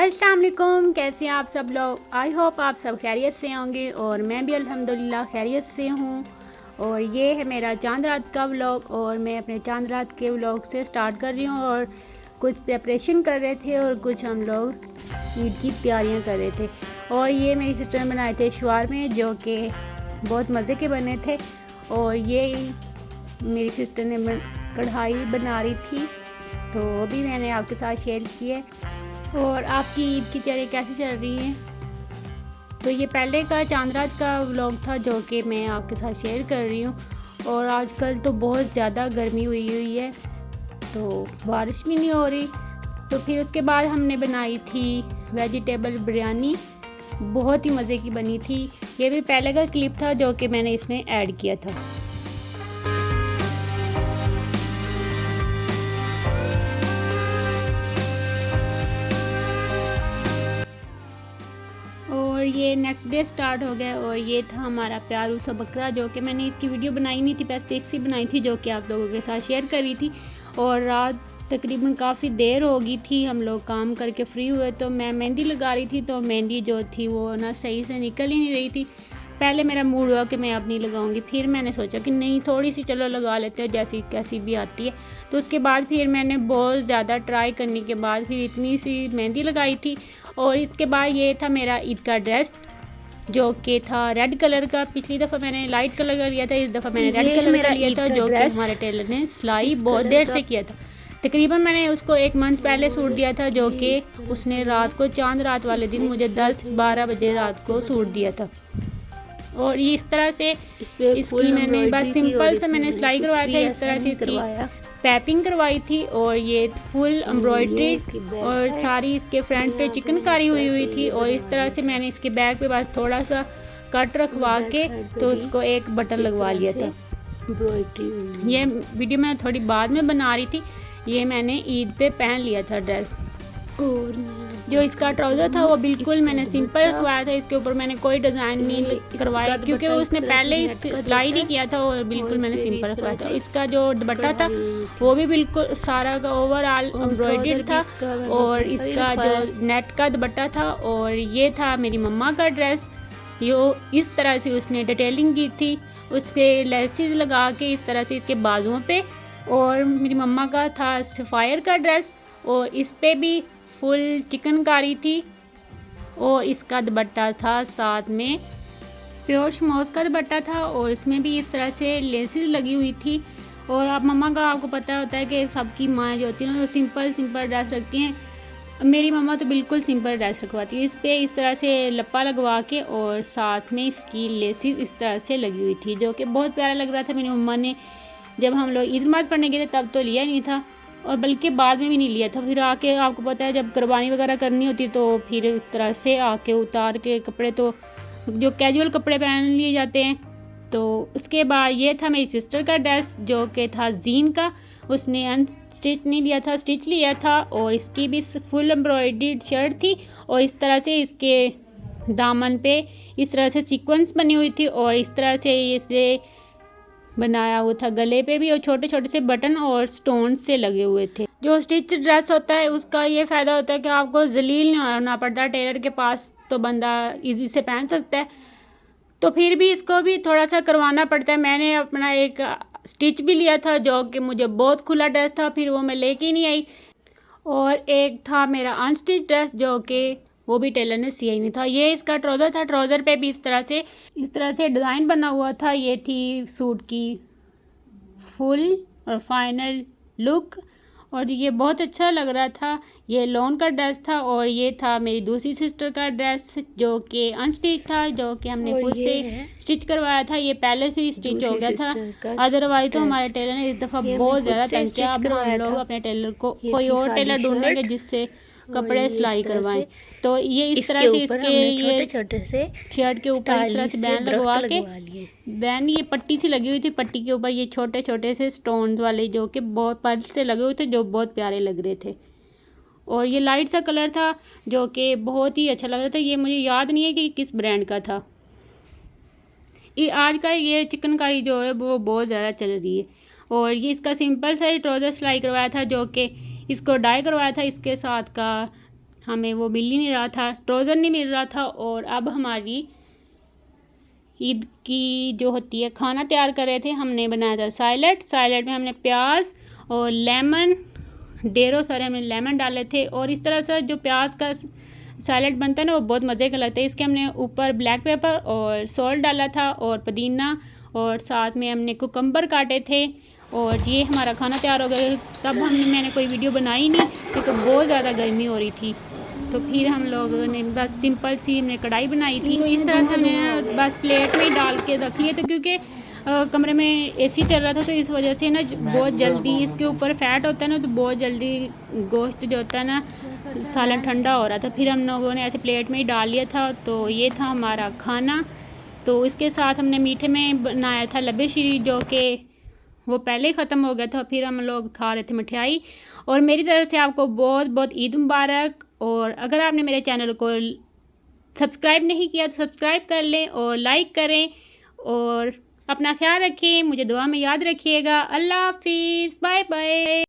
अस्सलाम वालेकुम, कैसे हैं आप सब लोग। आई होप आप सब खैरियत से होंगे और मैं भी अल्हम्दुलिल्लाह खैरियत से हूँ। और ये है मेरा चांद रात का व्लॉग और मैं अपने चांद रात के व्लॉग से स्टार्ट कर रही हूँ। और कुछ प्रिपरेशन कर रहे थे और कुछ हम लोग ईद की तैयारियाँ कर रहे थे। और ये मेरी सिस्टर ने बनाए थे शवारमे जो कि बहुत मज़े के बने थे। और ये मेरी सिस्टर ने कढ़ाई बना रही थी तो वो भी मैंने आपके साथ शेयर की है। और आपकी ईद की तैयारी कैसी चल रही है। तो ये पहले का चांद रात का व्लॉग था जो कि मैं आपके साथ शेयर कर रही हूँ। और आजकल तो बहुत ज़्यादा गर्मी हुई है तो बारिश भी नहीं हो रही। तो फिर उसके बाद हमने बनाई थी वेजिटेबल बिरयानी, बहुत ही मज़े की बनी थी। ये भी पहले का क्लिप था जो कि मैंने इसमें ऐड किया था। और ये नेक्स्ट डे स्टार्ट हो गया और ये था हमारा प्यारू सा बकरा जो कि मैंने इसकी वीडियो बनाई नहीं थी, बस एक सी बनाई थी जो कि आप लोगों के साथ शेयर करी थी। और रात तकरीबन काफ़ी देर हो गई थी, हम लोग काम करके फ्री हुए तो मैं मेहंदी लगा रही थी। तो मेहंदी जो थी वो ना सही से निकल ही नहीं रही थी। पहले मेरा मूड हुआ कि मैं अब नहीं लगाऊंगी, फिर मैंने सोचा कि नहीं थोड़ी सी चलो लगा लेते हैं जैसी कैसी भी आती है। तो उसके बाद फिर मैंने बहुत ज़्यादा ट्राई करने के बाद फिर इतनी सी मेहंदी लगाई थी। और इसके बाद ये था मेरा ईद का ड्रेस जो कि था रेड कलर का। पिछली दफ़ा मैंने लाइट कलर का लिया था, इस दफ़ा मैंने रेड कलर का लिया था जो कि हमारे टेलर ने सिलाई बहुत देर से किया था। तकरीबन मैंने उसको 1 मंथ पहले सूट दिया था जो कि उसने रात को चांद रात वाले दिन मुझे 10-12 बजे रात को सूट दिया था। और ये इस तरह से इसकी मैंने बस सिंपल से मैंने सिलाई करवाया था, इस तरह से इसकी पैपिंग करवाई थी। और ये फुल एम्ब्रॉयडरी और सारी इसके फ्रंट पे चिकनकारी हुई थी। और इस तरह से मैंने इसके बैक पे बस थोड़ा सा कट रखवा के तो उसको एक बटन लगवा लिया था। ये वीडियो मैं थोड़ी बाद में बना रही थी, ये मैंने ईद पे पहन लिया था ड्रेस। और जो इसका ट्राउज़र था वो बिल्कुल मैंने सिंपल रखवाया था, इसके ऊपर मैंने कोई डिज़ाइन नहीं करवाया क्योंकि उसने पहले ही सिलाई नहीं किया था। और बिल्कुल मैंने सिंपल रखवाया था। इसका जो दुपट्टा था वो भी बिल्कुल सारा का ओवरऑल एम्ब्रॉयडर्ड था। और इसका जो नेट का दुपट्टा था। और ये था मेरी मम्मा का ड्रेस, यो इस तरह से उसने डिटेलिंग की थी, उसके लेसेस लगा के इस तरह से इसके बाजुओं पे। और मेरी मम्मा का था सफ़ायर का ड्रेस और इस पे भी फुल चिकनकारी थी। और इसका दुपट्टा था साथ में प्योर शमोज का दुपट्टा था और इसमें भी इस तरह से लेसेस लगी हुई थी। और आप मम्मा का आपको पता होता है कि सबकी माँ जो होती है ना वो सिंपल ड्रेस रखती हैं। मेरी मम्मा तो बिल्कुल सिंपल ड्रेस रखवाती है। इस पे इस तरह से लप्पा लगवा के और साथ में इसकी लेसेस इस तरह से लगी हुई थी जो कि बहुत प्यारा लग रहा था। मेरी मम्मा ने जब हम लोग ईद नमाज़ पढ़ने गए थे तब तो लिया नहीं था और बल्कि बाद में भी नहीं लिया था। फिर आके आपको पता है जब कुर्बानी वगैरह करनी होती तो फिर इस तरह से आके उतार के कपड़े तो जो कैजुअल कपड़े पहन लिए जाते हैं। तो उसके बाद ये था मेरी सिस्टर का ड्रेस जो कि था जीन का, उसने अनस्टिच नहीं लिया था, स्टिच लिया था। और इसकी भी फुल एम्ब्रॉयडर्ड शर्ट थी और इस तरह से इसके दामन पे इस तरह से सीक्वेंस बनी हुई थी और इस तरह से इसे बनाया हुआ था गले पे भी। और छोटे छोटे से बटन और स्टोन से लगे हुए थे। जो स्टिच ड्रेस होता है उसका ये फ़ायदा होता है कि आपको जलील नहीं होना पड़ता, टेलर के पास तो बंदा इजी से पहन सकता है। तो फिर भी इसको भी थोड़ा सा करवाना पड़ता है। मैंने अपना एक स्टिच भी लिया था जो कि मुझे बहुत खुला ड्रेस था, फिर वो मैं लेके ही नहीं आई। और एक था मेरा अनस्टिच ड्रेस जो कि वो भी टेलर ने सिया ही नहीं था। ये इसका ट्राउज़र था, ट्राउज़र पे भी इस तरह से डिज़ाइन बना हुआ था। ये थी सूट की फुल और फाइनल लुक और ये बहुत अच्छा लग रहा था। ये लॉन का ड्रेस था। और ये था मेरी दूसरी सिस्टर का ड्रेस जो कि अनस्टिच था, जो कि हमने खुद से स्टिच करवाया था। ये पहले से ही स्टिच हो गया था, अदरवाइज तो हमारे टेलर ने इस दफ़ा बहुत ज़्यादा तंग किया। अब हम लोग अपने टेलर को कोई और टेलर ढूंढेंगे जिससे कपड़े सिलाई करवाएं। तो ये इस तरह से इसके ये छोटे से शर्ट के ऊपर इस तरह से बैंड लगवा के बैंड ये पट्टी सी लगी हुई थी, पट्टी के ऊपर ये छोटे छोटे से स्टोन्स वाले जो कि बहुत पर्ल से लगे हुए थे जो बहुत प्यारे लग रहे थे। और ये लाइट सा कलर था जो कि बहुत ही अच्छा लग रहा था। ये मुझे याद नहीं है कि किस ब्रांड का था। ये आज का ये चिकनकारी जो है वो बहुत ज़्यादा चल रही है। और ये इसका सिंपल सा ही ट्राउज़र सिलाई करवाया था जो कि इसको डाई करवाया था। इसके साथ का हमें वो मिल ही नहीं रहा था, ट्रोज़र नहीं मिल रहा था। और अब हमारी ईद की जो होती है खाना तैयार कर रहे थे। हमने बनाया था सैलड में हमने प्याज और लेमन, ढेरों सारे हमने लेमन डाले थे। और इस तरह से जो प्याज का सैलड बनता है ना, वो बहुत मज़े का लगता है। इसके हमने ऊपर ब्लैक पेपर और सॉल्ट डाला था और पुदीना, और साथ में हमने कुकम्बर काटे थे। और ये हमारा खाना तैयार हो गया। तब मैंने कोई वीडियो बनाई नहीं क्योंकि बहुत ज़्यादा गर्मी हो रही थी। तो फिर हम लोगों ने बस सिंपल सी हमने कढ़ाई बनाई थी। तो इस तरह से हमने बस प्लेट में ही डाल के रख लिए थे, क्योंकि कमरे में एसी चल रहा था, तो इस वजह से ना बहुत जल्दी इसके ऊपर फैट होता है ना, तो बहुत जल्दी गोश्त जो होता है ना सालन ठंडा हो रहा था। फिर हम लोगों ने ऐसे प्लेट में ही डाल लिया था। तो ये था हमारा खाना। तो इसके साथ हमने मीठे में बनाया था लबे शीरी, जो कि वो पहले ही ख़त्म हो गया था। फिर हम लोग खा रहे थे मिठाई। और मेरी तरफ से आपको बहुत बहुत ईद मुबारक। और अगर आपने मेरे चैनल को सब्सक्राइब नहीं किया तो सब्सक्राइब कर लें और लाइक करें। और अपना ख्याल रखें, मुझे दुआ में याद रखिएगा। अल्लाह हाफिज़, बाय बाय।